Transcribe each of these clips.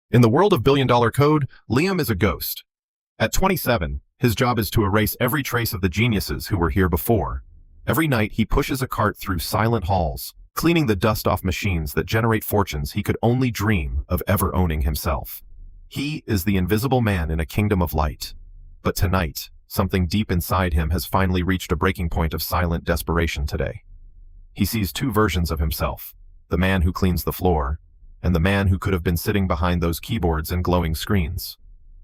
In the world of billion-dollar code, Liam is a ghost. At 27, his job is to erase every trace of the geniuses who were here before. Every night, he pushes a cart through silent halls, cleaning the dust off machines that generate fortunes he could only dream of ever owning himself. He is the invisible man in a kingdom of light. But tonight, something deep inside him has finally reached a breaking point of silent desperation today. He sees two versions of himself, the man who cleans the floor, and the man who could have been sitting behind those keyboards and glowing screens.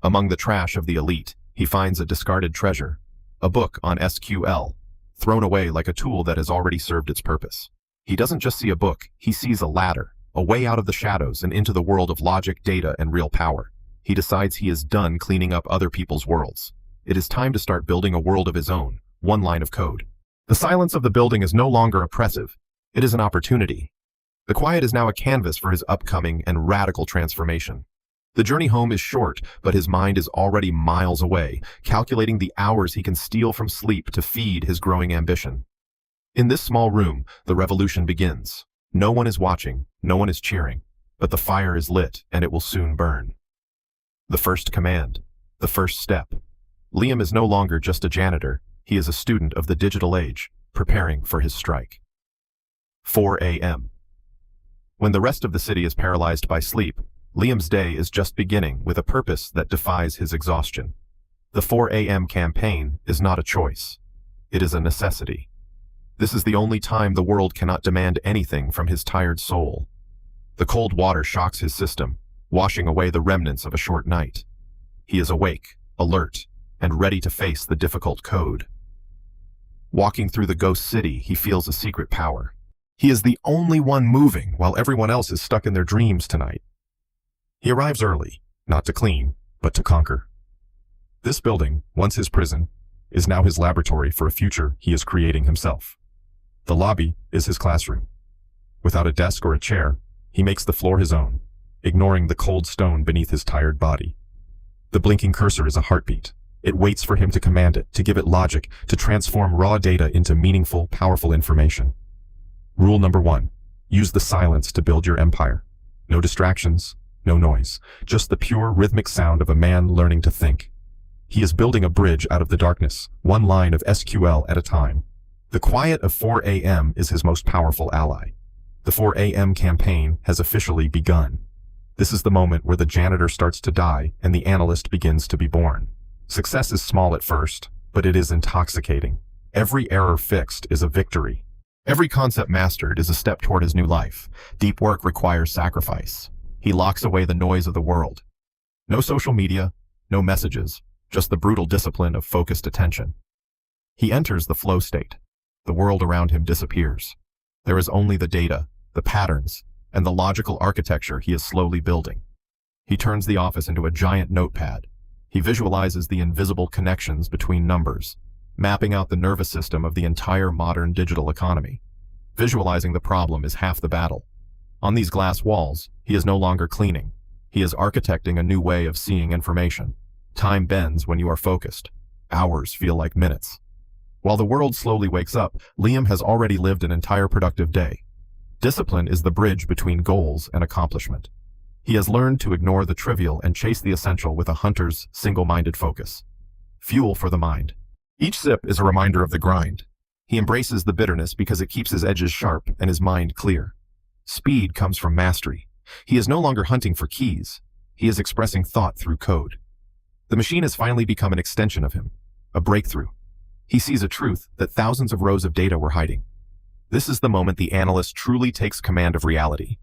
Among the trash of the elite, he finds a discarded treasure, a book on SQL, thrown away like a tool that has already served its purpose. He doesn't just see a book, he sees a ladder, a way out of the shadows and into the world of logic, data, and real power. He decides he is done cleaning up other people's worlds. It is time to start building a world of his own, one line of code. The silence of the building is no longer oppressive. It is an opportunity. The quiet is now a canvas for his upcoming and radical transformation. The journey home is short, but his mind is already miles away, calculating the hours he can steal from sleep to feed his growing ambition. In this small room, the revolution begins. No one is watching, no one is cheering, but the fire is lit and it will soon burn. The first command, the first step. Liam is no longer just a janitor, he is a student of the digital age, preparing for his strike. 4 a.m. When the rest of the city is paralyzed by sleep, Liam's day is just beginning with a purpose that defies his exhaustion. The 4 a.m. campaign is not a choice. It is a necessity. This is the only time the world cannot demand anything from his tired soul. The cold water shocks his system, washing away the remnants of a short night. He is awake, alert, and ready to face the difficult code. Walking through the ghost city, he feels a secret power. He is the only one moving while everyone else is stuck in their dreams tonight. He arrives early, not to clean, but to conquer. This building, once his prison, is now his laboratory for a future he is creating himself. The lobby is his classroom. Without a desk or a chair, he makes the floor his own, ignoring the cold stone beneath his tired body. The blinking cursor is a heartbeat. It waits for him to command it, to give it logic, to transform raw data into meaningful, powerful information. Rule number 1. Use the silence to build your empire. No distractions, no noise, just the pure rhythmic sound of a man learning to think. He is building a bridge out of the darkness, one line of SQL at a time. The quiet of 4 a.m. is his most powerful ally. The 4 a.m. campaign has officially begun. This is the moment where the janitor starts to die and the analyst begins to be born. Success is small at first, but it is intoxicating. Every error fixed is a victory. Every concept mastered is a step toward his new life. Deep work requires sacrifice. He locks away the noise of the world. No social media, no messages, just the brutal discipline of focused attention. He enters the flow state. The world around him disappears. There is only the data, the patterns, and the logical architecture he is slowly building. He turns the office into a giant notepad. He visualizes the invisible connections between numbers, mapping out the nervous system of the entire modern digital economy. Visualizing the problem is half the battle. On these glass walls, he is no longer cleaning. He is architecting a new way of seeing information. Time bends when you are focused. Hours feel like minutes. While the world slowly wakes up, Liam has already lived an entire productive day. Discipline is the bridge between goals and accomplishment. He has learned to ignore the trivial and chase the essential with a hunter's single-minded focus. Fuel for the mind. Each sip is a reminder of the grind. He embraces the bitterness because it keeps his edges sharp and his mind clear. Speed comes from mastery. He is no longer hunting for keys. He is expressing thought through code. The machine has finally become an extension of him, a breakthrough. He sees a truth that thousands of rows of data were hiding. This is the moment the analyst truly takes command of reality.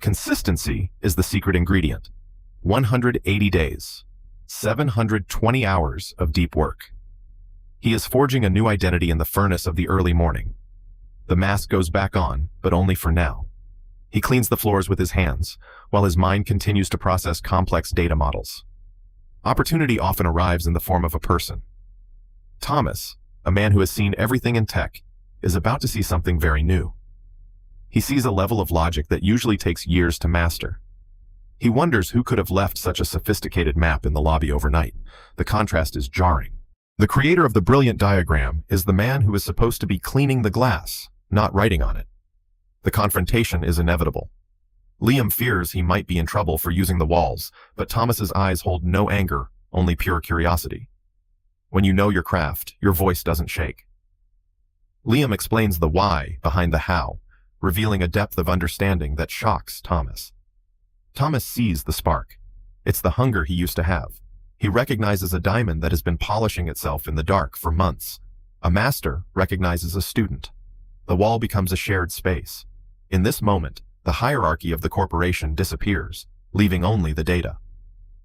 Consistency is the secret ingredient. 180 days, 720 hours of deep work. He is forging a new identity in the furnace of the early morning. The mask goes back on, but only for now. He cleans the floors with his hands, while his mind continues to process complex data models. Opportunity often arrives in the form of a person. Thomas, a man who has seen everything in tech, is about to see something very new. He sees a level of logic that usually takes years to master. He wonders who could have left such a sophisticated map in the lobby overnight. The contrast is jarring. The creator of the brilliant diagram is the man who is supposed to be cleaning the glass, not writing on it. The confrontation is inevitable. Liam fears he might be in trouble for using the walls, but Thomas's eyes hold no anger, only pure curiosity. When you know your craft, your voice doesn't shake. Liam explains the why behind the how, revealing a depth of understanding that shocks Thomas. Thomas sees the spark. It's the hunger he used to have. He recognizes a diamond that has been polishing itself in the dark for months. A master recognizes a student. The wall becomes a shared space. In this moment, the hierarchy of the corporation disappears, leaving only the data.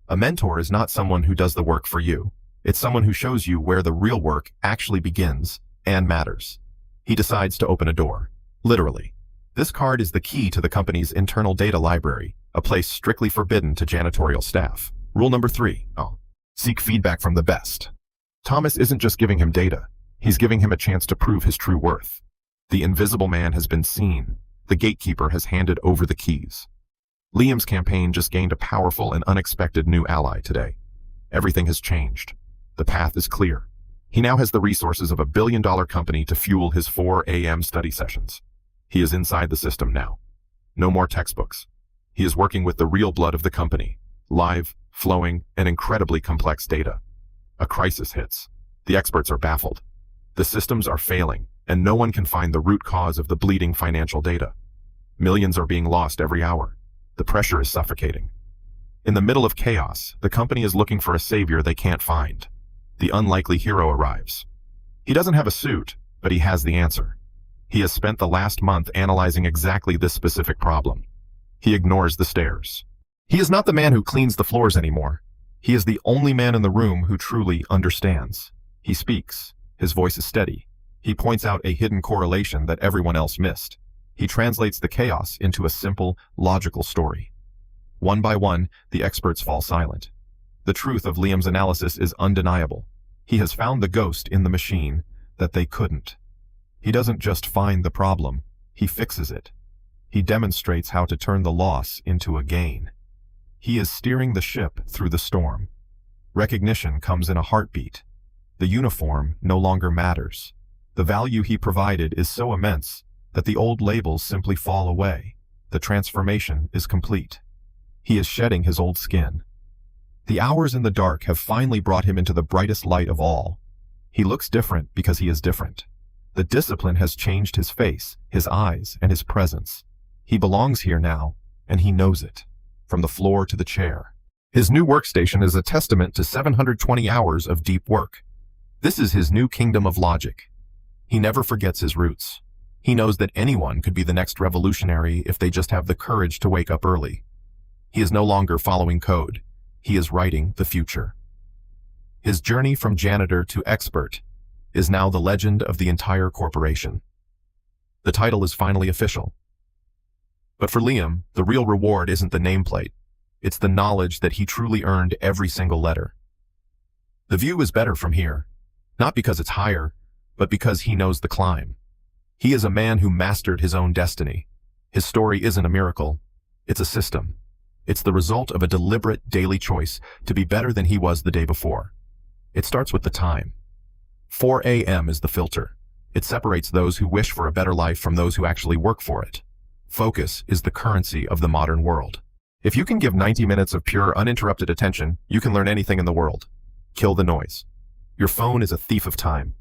A mentor is not someone who does the work for you. It's someone who shows you where the real work actually begins and matters. He decides to open a door. Literally. This card is the key to the company's internal data library, a place strictly forbidden to janitorial staff. Rule number 3. Seek feedback from the best. Thomas isn't just giving him data. He's giving him a chance to prove his true worth. The invisible man has been seen. The gatekeeper has handed over the keys. Liam's campaign just gained a powerful and unexpected new ally today. Everything has changed. The path is clear. He now has the resources of a billion-dollar company to fuel his 4 a.m. study sessions. He is inside the system now. No more textbooks. He is working with the real blood of the company. Live, flowing, and incredibly complex data. A crisis hits. The experts are baffled. The systems are failing, and no one can find the root cause of the bleeding financial data. Millions are being lost every hour. The pressure is suffocating. In the middle of chaos, the company is looking for a savior they can't find. The unlikely hero arrives. He doesn't have a suit, but he has the answer. He has spent the last month analyzing exactly this specific problem. He ignores the stares. He is not the man who cleans the floors anymore. He is the only man in the room who truly understands. He speaks. His voice is steady. He points out a hidden correlation that everyone else missed. He translates the chaos into a simple, logical story. One by one, the experts fall silent. The truth of Liam's analysis is undeniable. He has found the ghost in the machine that they couldn't. He doesn't just find the problem, he fixes it. He demonstrates how to turn the loss into a gain. He is steering the ship through the storm. Recognition comes in a heartbeat. The uniform no longer matters. The value he provided is so immense that the old labels simply fall away. The transformation is complete. He is shedding his old skin. The hours in the dark have finally brought him into the brightest light of all. He looks different because he is different. The discipline has changed his face, his eyes, and his presence. He belongs here now, and he knows it, from the floor to the chair. His new workstation is a testament to 720 hours of deep work. This is his new kingdom of logic. He never forgets his roots. He knows that anyone could be the next revolutionary if they just have the courage to wake up early. He is no longer following code. He is writing the future. His journey from janitor to expert is now the legend of the entire corporation. The title is finally official. But for Liam, the real reward isn't the nameplate. It's the knowledge that he truly earned every single letter. The view is better from here, not because it's higher, but because he knows the climb. He is a man who mastered his own destiny. His story isn't a miracle. It's a system. It's the result of a deliberate daily choice to be better than he was the day before. It starts with the time. 4 a.m. is the filter. It separates those who wish for a better life from those who actually work for it. Focus is the currency of the modern world. If you can give 90 minutes of pure, uninterrupted attention, you can learn anything in the world. Kill the noise. Your phone is a thief of time.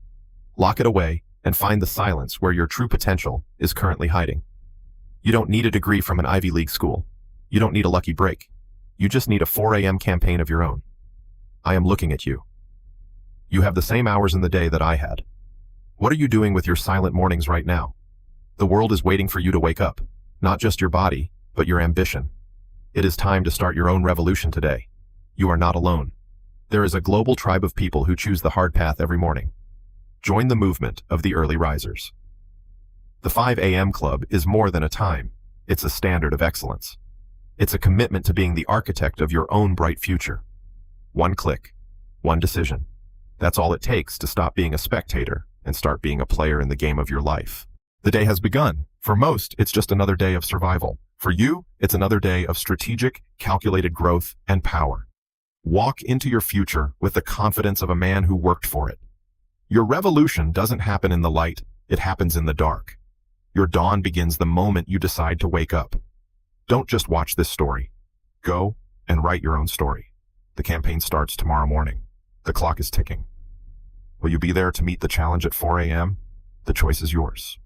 Lock it away and find the silence where your true potential is currently hiding. You don't need a degree from an Ivy League school. You don't need a lucky break. You just need a 4 a.m. campaign of your own. I am looking at you. You have the same hours in the day that I had. What are you doing with your silent mornings right now? The world is waiting for you to wake up, not just your body, but your ambition. It is time to start your own revolution today. You are not alone. There is a global tribe of people who choose the hard path every morning. Join the movement of the early risers. The 5 a.m. club is more than a time. It's a standard of excellence. It's a commitment to being the architect of your own bright future. One click, one decision. That's all it takes to stop being a spectator and start being a player in the game of your life. The day has begun. For most, it's just another day of survival. For you, it's another day of strategic, calculated growth and power. Walk into your future with the confidence of a man who worked for it. Your revolution doesn't happen in the light, it happens in the dark. Your dawn begins the moment you decide to wake up. Don't just watch this story. Go and write your own story. The campaign starts tomorrow morning. The clock is ticking. Will you be there to meet the challenge at 4 a.m.? The choice is yours.